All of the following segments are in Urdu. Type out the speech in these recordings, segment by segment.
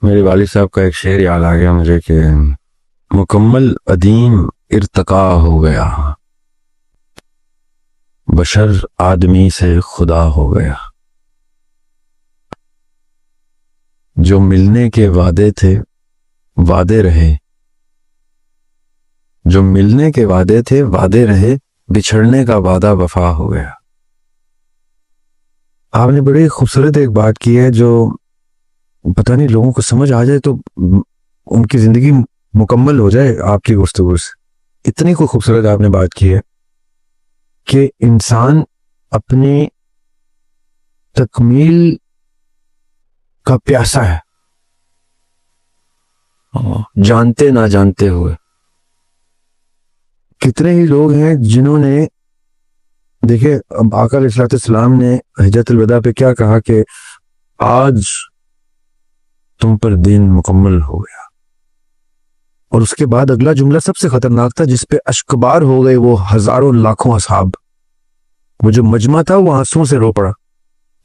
میرے والد صاحب کا ایک شعر یاد آ گیا مجھے کہ مکمل ادیم ارتقا ہو گیا، بشر آدمی سے خدا ہو گیا، جو ملنے کے وعدے تھے وعدے رہے، جو ملنے کے وعدے تھے وعدے رہے، بچھڑنے کا وعدہ وفا ہو گیا۔ آپ نے بڑی خوبصورت ایک بات کی ہے جو پتہ نہیں لوگوں کو سمجھ آ جائے تو ان کی زندگی مکمل ہو جائے آپ کی گفتگو سے۔ اتنی کوئی خوبصورت آپ نے بات کی ہے کہ انسان اپنی تکمیل کا پیاسا ہے، جانتے نہ جانتے ہوئے۔ کتنے ہی لوگ ہیں جنہوں نے دیکھیں آقا علیہ السلام نے حجۃ الوداع پہ کیا کہا کہ آج تم پر دین مکمل ہو گیا، اور اس کے بعد اگلا جملہ سب سے خطرناک تھا جس پہ اشکبار ہو گئے وہ ہزاروں لاکھوں اصحاب۔ وہ جو مجمع تھا وہ آنسوں سے رو پڑا۔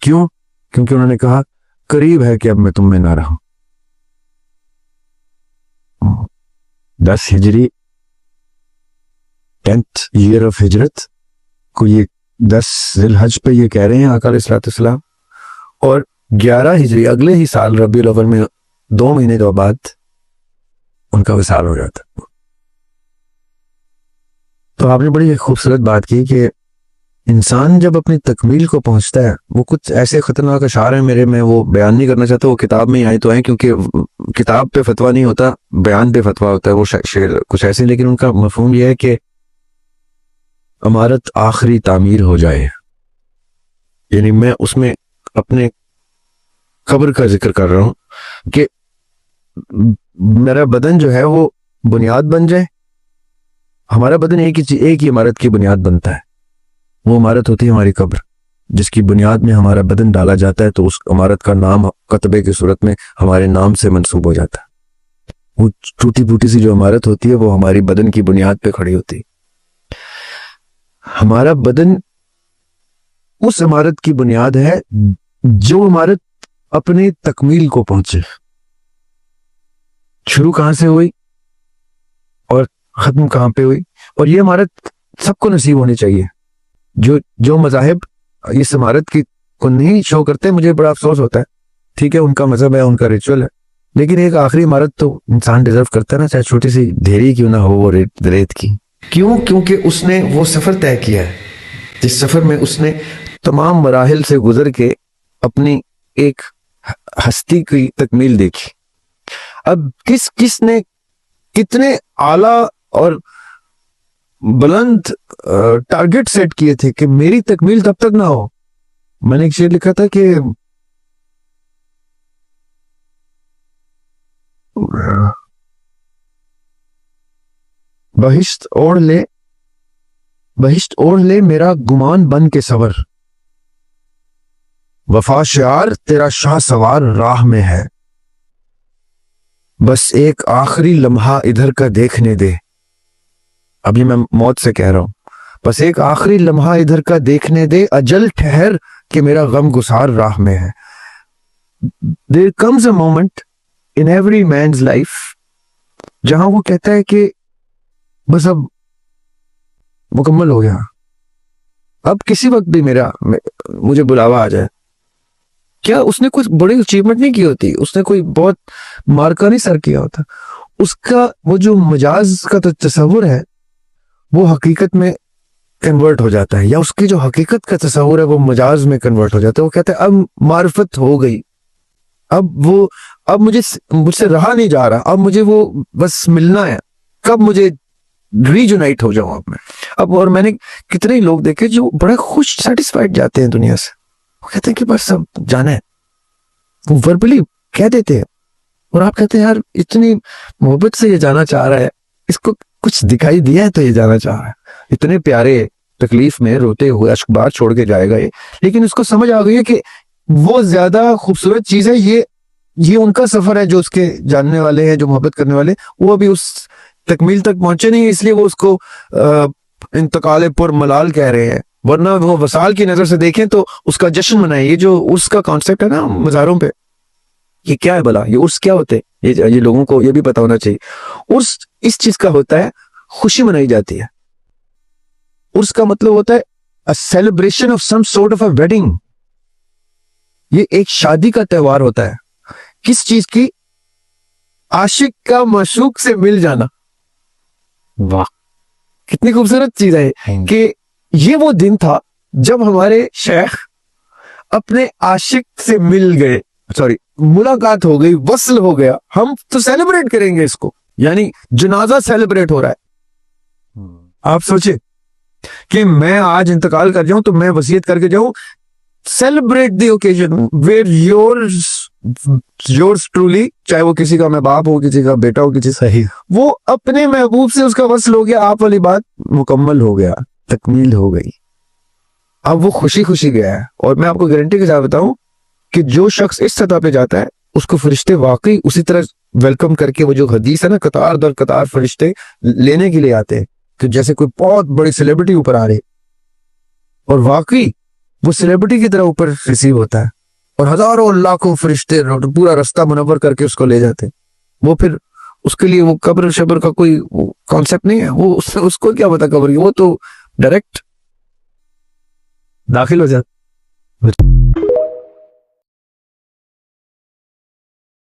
کیوں؟ کیونکہ انہوں نے کہا قریب ہے کہ اب میں تم میں نہ رہوں۔ 10 ہجری 10th year of ہجرت کو یہ 10 ذی الحج پہ یہ کہہ رہے ہیں آقا علیہ السلام، اور 11 ہجری اگلے ہی سال ربیع الاول میں 2 مہینے کے بعد ان کا وصال ہو جاتا۔ تو آپ نے بڑی خوبصورت بات کی کہ انسان جب اپنی تکمیل کو پہنچتا ہے، وہ کچھ ایسے خطرناک اشعار ہیں میرے، میں وہ بیان نہیں کرنا چاہتا، وہ کتاب میں ہی آئے تو ہیں کیونکہ کتاب پہ فتویٰ نہیں ہوتا، بیان پہ فتویٰ ہوتا ہے، وہ شعر کچھ ایسے، لیکن ان کا مفہوم یہ ہے کہ عمارت آخری تعمیر ہو جائے، یعنی میں اس میں اپنے قبر کا ذکر کر رہا ہوں کہ میرا بدن جو ہے وہ بنیاد بن جائے۔ ہمارا بدن ایک ہی عمارت کی بنیاد بنتا ہے، وہ عمارت ہوتی ہے ہماری قبر، جس کی بنیاد میں ہمارا بدن ڈالا جاتا ہے تو اس عمارت کا نام کتبے کی صورت میں ہمارے نام سے منسوب ہو جاتا ہے۔ وہ ٹوٹی پھوٹی سی جو عمارت ہوتی ہے وہ ہماری بدن کی بنیاد پہ کھڑی ہوتی ہے۔ ہمارا بدن اس عمارت کی بنیاد ہے جو عمارت اپنی تکمیل کو پہنچے۔ شروع کہاں سے ہوئی اور ختم کہاں پہ ہوئی، اور یہ عمارت سب کو نصیب ہونی چاہیے۔ جو مذاہب اس عمارت کی کو نہیں شو کرتے، مجھے بڑا افسوس ہوتا ہے۔ ٹھیک ہے، ان کا مذہب ہے، ان کا ریچول ہے، لیکن ایک آخری عمارت تو انسان ڈیزرو کرتا ہے نا، چاہے چھوٹی سی ڈھیری کیوں نہ ہو، وہ ریت کی۔ کیوں؟ کیونکہ اس نے وہ سفر طے کیا ہے جس سفر میں اس نے تمام مراحل سے گزر کے اپنی ایک ہستی کی تکمیل دیکھی۔ اب کس نے کتنے اعلیٰ اور بلند ٹارگٹ سیٹ کیے تھے کہ میری تکمیل تب تک نہ ہو۔ میں نے ایک شعر لکھا تھا کہ بہشت اوڑھ لے میرا گمان بن کے سور، وفا شعار تیرا شاہ سوار راہ میں ہے، بس ایک آخری لمحہ ادھر کا دیکھنے دے۔ ابھی میں موت سے کہہ رہا ہوں، بس ایک آخری لمحہ ادھر کا دیکھنے دے، اجل ٹھہر کہ میرا غم گسار راہ میں ہے۔ There comes a moment in every man's life جہاں وہ کہتا ہے کہ بس اب مکمل ہو گیا، اب کسی وقت بھی مجھے بلاوا آ جائے۔ کیا اس نے کوئی بڑی اچیومنٹ نہیں کی ہوتی، اس نے کوئی بہت مارکا نہیں سر کیا ہوتا، اس کا وہ جو مجاز کا تصور ہے وہ حقیقت میں کنورٹ ہو جاتا ہے، یا اس کی جو حقیقت کا تصور ہے وہ مجاز میں کنورٹ ہو جاتا ہے۔ وہ کہتا ہے اب معرفت ہو گئی، اب مجھ سے رہا نہیں جا رہا، اب مجھے وہ بس ملنا ہے، کب مجھے ریجونائٹ ہو جاؤں اب۔ اور میں نے کتنے لوگ دیکھے جو بڑے خوش سیٹسفائیڈ جاتے ہیں دنیا سے، وہ کہتے ہیں کہ بس اب جانا ہے، وہ وربلی کہہ دیتے ہیں، اور آپ کہتے ہیں یار اتنی محبت سے یہ جانا چاہ رہا ہے، اس کو کچھ دکھائی دیا ہے تو یہ جانا چاہ رہا ہے، اتنے پیارے تکلیف میں روتے ہوئے اشکبار چھوڑ کے جائے گا یہ، لیکن اس کو سمجھ آ گئی ہے کہ وہ زیادہ خوبصورت چیز ہے، یہ ان کا سفر ہے، جو اس کے جاننے والے ہیں، جو محبت کرنے والے، وہ ابھی اس تکمیل تک پہنچے نہیں، اس لیے وہ اس کو انتقال پر ملال کہہ رہے ہیں، ورنہ وہ وصال کی نظر سے دیکھیں تو اس کا جشن منائیں۔ یہ جو اس کا کانسیپٹ ہے نا مزاروں پہ، یہ کیا ہے بلا؟ یہ عرس کیا ہوتے ہیں؟ یہ لوگوں کو یہ بھی پتا ہونا چاہیے. عرس اس چیز کا ہوتا ہے، خوشی منائی جاتی ہے. عرس کا مطلب ہوتا ہے a celebration of some sort of a wedding. یہ ایک شادی کا تہوار ہوتا ہے. کس چیز کی؟ عاشق کا معشوق سے مل جانا. واہ، کتنی خوبصورت چیز ہے کہ یہ وہ دن تھا جب ہمارے شیخ اپنے عاشق سے مل گئے، ملاقات ہو گئی، وصل ہو گیا. ہم تو سیلیبریٹ کریں گے اس کو، یعنی جنازہ سیلیبریٹ ہو رہا ہے. آپ سوچیں کہ میں آج انتقال کر جاؤں تو میں وصیت کر کے جاؤں، celebrate the occasion where yours truly, چاہے وہ کسی کا میں باپ ہو، کسی کا بیٹا ہو، کسی صحیح. وہ اپنے محبوب سے اس کا وصل ہو گیا. آپ والی بات مکمل ہو گیا، تکمیل ہو گئی. اب وہ خوشی خوشی گیا ہے. اور میں آپ کو گارنٹی کے ساتھ بتاؤں کہ جو شخص اس سطح پہ جاتا ہے اس کو فرشتے واقعی اسی طرح ویلکم کر کے، وہ جو حدیث ہے نا، قطار در قطار فرشتے لینے کے لیے آتے ہیں کہ جیسے کوئی بہت بڑی سیلیبریٹی اوپر آ رہے، اور واقعی وہ سیلیبریٹی کی طرح اوپر ریسیو ہوتا ہے. اور ہزاروں لاکھوں فرشتے پورا رستہ منور کر کے اس کو لے جاتے ہیں. وہ پھر اس کے لیے وہ قبر شبر کا کوئی کانسیپٹ نہیں ہے. وہ اس کو کیا پتا قبر کی، وہ تو ڈائریکٹ داخل ہو جاتا.